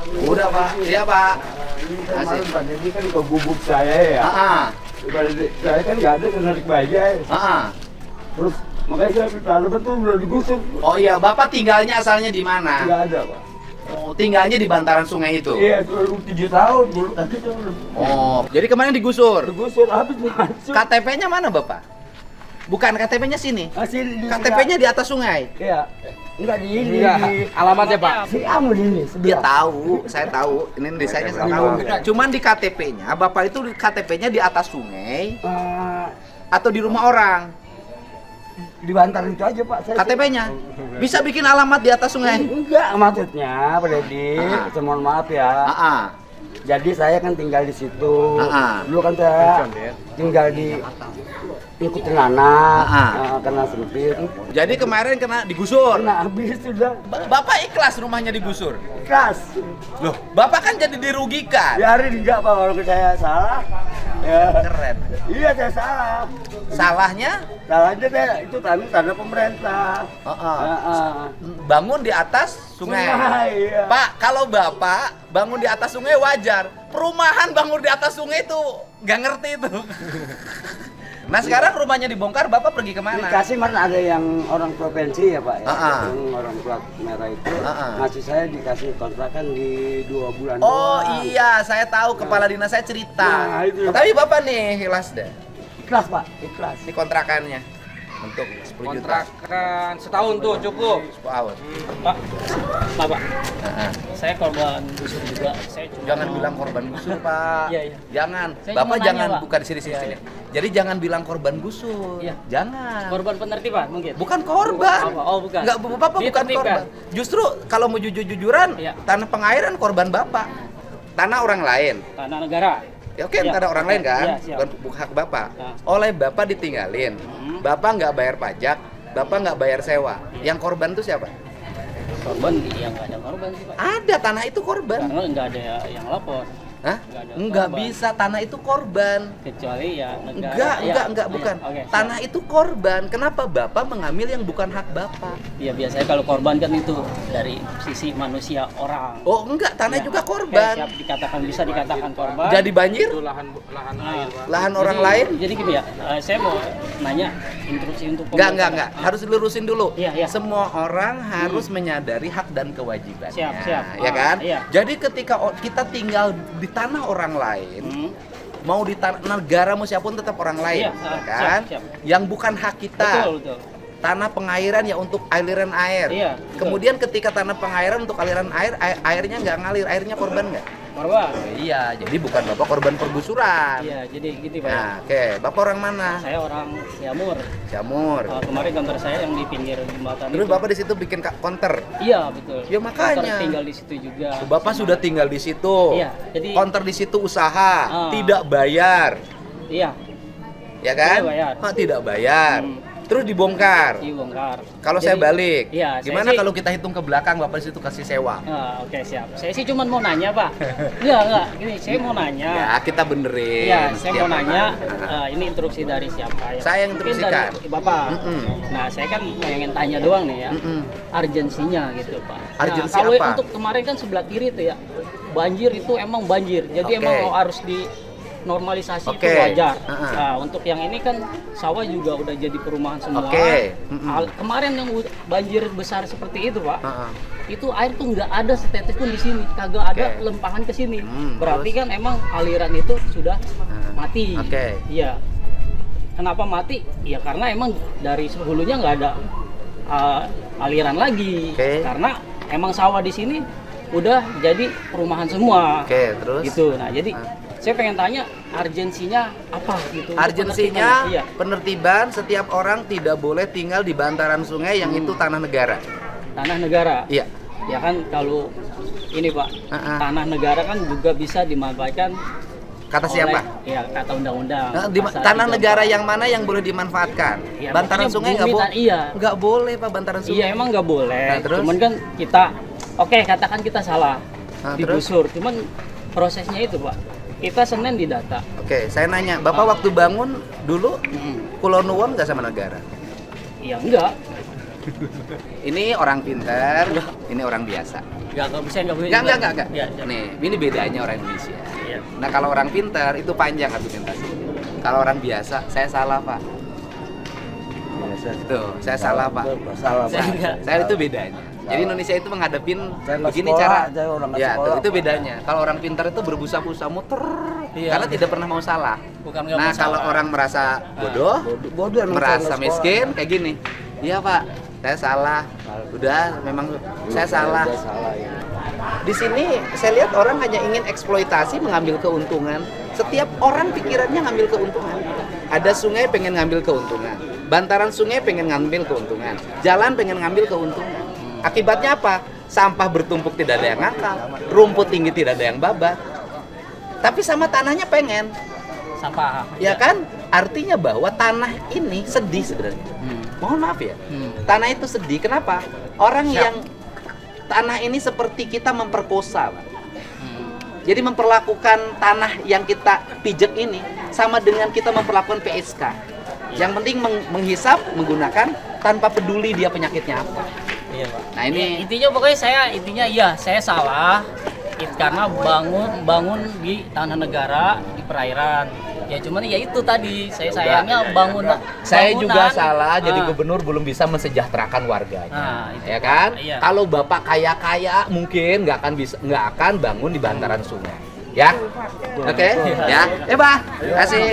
Udah Pak, iya Pak. Kemarin Pak Dedi kan ke gubuk saya ya. Pak Dedi, saya kan nggak ada narik bajai. Terus makanya saya lalu betul udah digusur. Oh iya, Bapak tinggalnya asalnya di mana? Nggak ada Pak. Oh, tinggalnya di bantaran sungai itu? Iya, dulu 7 tahun dulu. Tapi Oh, jadi kemarin digusur? digusur habis masuk. KTP-nya mana Bapak? Bukan, KTP-nya sini? KTP-nya di atas sungai? Iya. Enggak di ini. Alamatnya Pak? Si Amul ini Dia sebelah. tahu, saya tahu. Ini desanya saya tahu. Cuman di KTP-nya, Bapak itu KTP-nya di atas sungai atau di rumah orang? Di bantaran itu aja Pak. Saya KTP-nya bisa bikin alamat di atas sungai? enggak maksudnya Pak Dedi. Mohon maaf ya. Jadi saya kan tinggal di situ. Dulu kan saya tinggal di ikutin anak karena sempit. Jadi kemarin kena digusur. Nah habis sudah Bapak ikhlas rumahnya digusur? keras. Loh, Bapak kan jadi dirugikan. Biarin enggak Pak kalau saya salah. Ya. Keren. Iya saya salah. Salahnya Salahnya saya itu tanah pemerintah. bangun di atas sungai. Iya. Pak, kalau Bapak bangun di atas sungai wajar. Perumahan bangun di atas sungai itu nggak ngerti itu. Nah sekarang rumahnya dibongkar, Bapak pergi kemana? Dikasih mana ada yang orang provinsi ya Pak ya, yang orang plat merah itu masih saya dikasih kontrakan di 2 bulan Oh doang. iya, saya tahu kepala dinas saya cerita. Nah, itu. Tapi Bapak nih ikhlas deh. Ikhlas Pak, ikhlas. Ini kontrakannya untuk 10 juta. Kontrakan setahun tuh cukup. 10 tahun. Pak, saya korban gusur juga. Saya cuma Jangan bilang korban gusur, Pak. Iya, iya. Jangan. Saya Bapak cuma jangan nanya, Pak. buka di sini. Iya. Jadi jangan bilang korban gusur. Iya. Jangan. korban penertiban mungkin. Bukan korban. Apa? Oh, bukan. Enggak, Bapak bukan Ditertibkan. korban. Justru kalau mau jujur-jujuran, Iya. tanah pengairan korban Bapak. Tanah orang lain. Tanah negara. Ya oke, Iya. tanah orang lain kan, Iya, siap. bukan hak Bapak. Nah. Oleh Bapak ditinggalin. Bapak nggak bayar pajak, Bapak nggak bayar sewa. Yang korban itu siapa? Korban yang nggak ada korban sih Pak. Ada, tanah itu korban. Karena nggak ada yang lapor. Hah? Nggak ada Enggak korban. bisa, tanah itu korban. Kecuali ya negara. Enggak, bukan. Oke, siap. Tanah itu korban. Kenapa Bapak mengambil yang bukan hak Bapak? Ya biasanya kalau korban kan itu dari sisi manusia orang. Oh, enggak, tanah Ya, juga oke, korban. siap, bisa dikatakan korban. Jadi banjir? Nah, Lahan orang jadi- lain? Jadi gini ya, saya mau nanya instruksi untuk Enggak. Harus dilurusin dulu. Iya. Semua orang harus menyadari hak dan kewajibannya. Siap. Ya kan? Iya. Jadi ketika kita tinggal di tanah orang lain, mau di tanah negara mau siapapun tetap orang lain, Iya, ya kan? siap. Yang bukan hak kita. Betul. Tanah pengairan ya untuk aliran air. Iya, betul. Kemudian ketika tanah pengairan untuk aliran air, airnya nggak ngalir, airnya korban nggak? Korban. Iya, jadi bukan Bapak korban pergusuran. Iya, jadi gitu Pak. Nah, oke. Bapak orang mana? Saya orang Siamur. Jamur. Kemarin kantor saya yang di pinggir jembatan. Terus itu. Bapak di situ bikin counter. Iya, betul. Ya, makanya. Kantor tinggal di situ juga. Bapak sudah tinggal di situ. Iya, jadi- counter di situ usaha, tidak bayar, Iya, ya kan? Tidak bayar. Tidak bayar. Terus dibongkar. dibongkar. Kalau saya Jadi- balik, Iya, gimana saya sih- kalau kita hitung ke belakang, Bapak di situ kasih sewa? Oke, siap. Saya sih cuma mau nanya, Pak. Enggak. Ini saya mau nanya. Ya, kita benerin. Iya, saya setiap mau nanya. orang. Ini instruksi dari siapa ya? Saya yang Mungkin instruksikan. dari Bapak. Nah, saya kan pengen tanya doang nih ya. Urgensinya gitu, Pak. Urgensi kalau apa? untuk kemarin kan sebelah kiri itu ya. Banjir itu emang banjir. Jadi Oke. emang harus di normalisasi Oke. itu wajar. Heeh. Nah, untuk yang ini kan sawah juga udah jadi perumahan semua. Oke. Kemarin yang banjir besar seperti itu, Pak. Heeh. Itu air tuh nggak ada setetes pun di sini, kagak ada Oke. lempahan ke sini. Berarti terus? kan emang aliran itu sudah mati. Oke. Iya. Kenapa mati? Ya karena emang dari hulunya nggak ada aliran lagi. Oke. Karena emang sawah di sini udah jadi perumahan semua. Oke, terus? Gitu. Nah, jadi saya pengen tanya urgensinya apa gitu. untuk Urgensinya penertiban? Iya. penertiban setiap orang tidak boleh tinggal di bantaran sungai yang itu tanah negara. Tanah negara. Iya. Ya kan kalau ini Pak, tanah negara kan juga bisa dimanfaatkan. Kata siapa? Ya kata undang-undang. Nah, Pasal tanah 34. negara yang mana yang boleh dimanfaatkan? Ya, bantaran pokoknya sungai nggak bumi boleh. iya. Nggak boleh Pak bantaran sungai. Iya emang nggak boleh. Nah, terus? Cuman kan kita, oke katakan kita salah Nah, digusur. Cuman prosesnya itu Pak, kita Senin didata. Oke, saya nanya, Bapak waktu bangun dulu Pulau Nuwun nggak sama negara? Ya enggak. Ini orang pintar, ini orang biasa. Nggak bisa, nggak boleh. Enggak. Ya, ya. Nih, ini bedanya orang Indonesia. Iya. Nah, kalau orang pintar itu panjang argumentasinya. Kalau orang biasa, saya salah, Pak. Biasa. Tuh, saya salah, Pak. Salah, Pak. Saya itu bedanya. Jadi Indonesia itu menghadapin Saya nggak begini sekolah, cara. saya orang nggak Ya, sekolah, tuh, itu Pak. bedanya. Kalau orang pintar itu berbusa-busa muter Iya. karena tidak pernah mau salah. Bukan nggak Nah, mau kalau salah. orang merasa bodoh, Bodoh emang saya merasa nggak sekolah. miskin kayak gini. Iya, Pak. Saya salah. Udah, memang saya salah. Saya salah ya. Di sini saya lihat orang hanya ingin eksploitasi, mengambil keuntungan. Setiap orang pikirannya ngambil keuntungan. Ada sungai pengen ngambil keuntungan. Bantaran sungai pengen ngambil keuntungan. Jalan pengen ngambil keuntungan. Akibatnya apa? Sampah bertumpuk tidak ada yang ngakal. Rumput tinggi tidak ada yang babat. Tapi sama tanahnya pengen. Sampah. Ya kan? Artinya bahwa tanah ini sedih sebenarnya. Mohon maaf ya. Tanah itu sedih. Kenapa? Orang yang tanah ini seperti kita memperkosa, Pak. Jadi memperlakukan tanah yang kita pijak ini sama dengan kita memperlakukan PSK. Yang penting menghisap, menggunakan tanpa peduli dia penyakitnya apa. Iya, Pak. Nah, ini Intinya pokoknya saya salah. Karena bangun di tanah negara di perairan. Ya cuman ya itu tadi sayangnya saya juga bangunan. salah jadi gubernur belum bisa mensejahterakan warganya. Nah, itu. Ya kan? Iya. Kalau Bapak kaya-kaya mungkin nggak akan bangun di bantaran sungai. Ya. Oke, ya. Pak. Terima kasih.